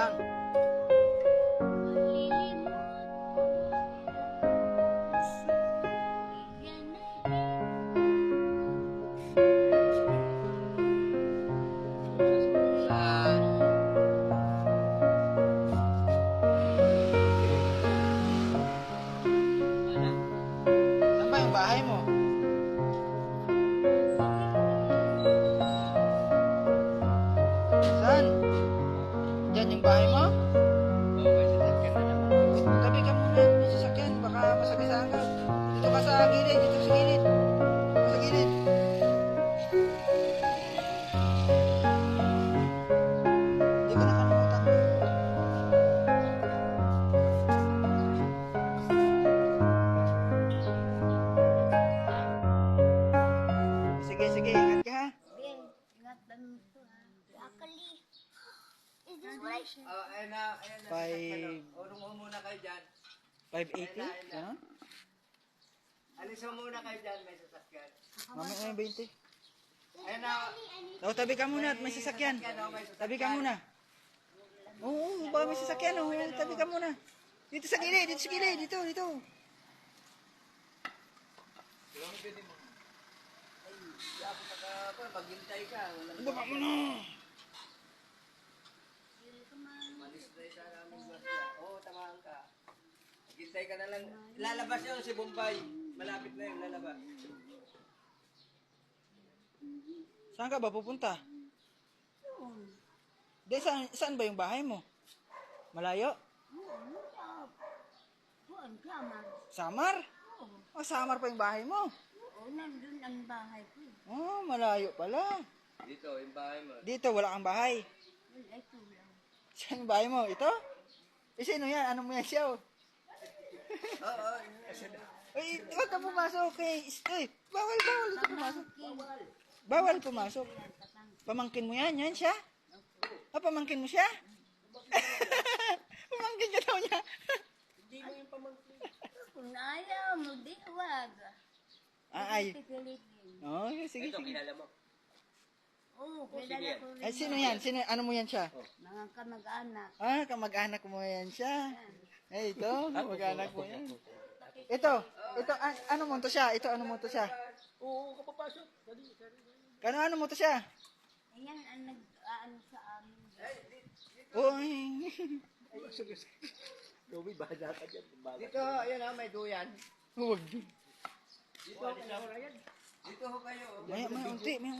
lang. Saan ba yung bahay mo? Saan? Diyan yung bahay mo? Tabi ka muna, may sasakyan, baka masagasaan ka. Dito ka sa gilid, dito sa gilid. Dito sa gilid. Hindi ko nakalimutan. Sige, sige, ingat ka ha. Ingat lang ito ha. Akali. Is this right? Ayan na. Urong mo muna kayo dyan. 580? Ano? Alis mo muna kayo dyan, may sasakyan. Mamaya yung 20. Ayan na. Oh, tabi ka muna at may sasakyan. Tabi ka muna. Oo, baka may sasakyan. Oh, tabi ka muna. Dito sa gilid, dito sa gilid. Dito, dito. Maghintay ka. Baba mo na. Malis na isa namin gwardiya. Oo, tamaan ka. Maghintay ka na lang. Lalabas yun si Bombay. Malapit na yun, lalabas. Saan ka ba pupunta? De, saan ba yung bahay mo? Malayo? Doon, kamar. Samar? Oh, Samar pa yung bahay mo. Oo, nandun ang bahay ko. Oh, malayo pala. Dito, yung bahay mo. Dito, wala kang bahay. Ito lang. Saan yung bahay mo? Ito? Eh, sino yan? Ano mo yan siya? Oo. Ay, huwag ka pumasok. Eh, bawal ito pumasok. Bawal pumasok. Pamangkin mo yan? Yan siya? Ah, pamangkin mo siya? Pamangkin ka daw niya. Kung ayaw mo, di wag. Ay. Pipilitin. Oh, sige, Ito, sige. kilala mo. Oo, kilala ko rin. Ay, sino yan? Sino, ano mo yan siya? Mga kamag-anak. Ah, kamag-anak mo yan siya. Eh, ito, kamag-anak mo yan. Ito, ano mo to siya? Ito, ano mo to siya? Oo, kapapasok. Ano mo to siya? Ayan ang nag-aano sa amin. Uy. Dito, ayan ha, may duyan. Huwag. Dito ho kayo. May unti, may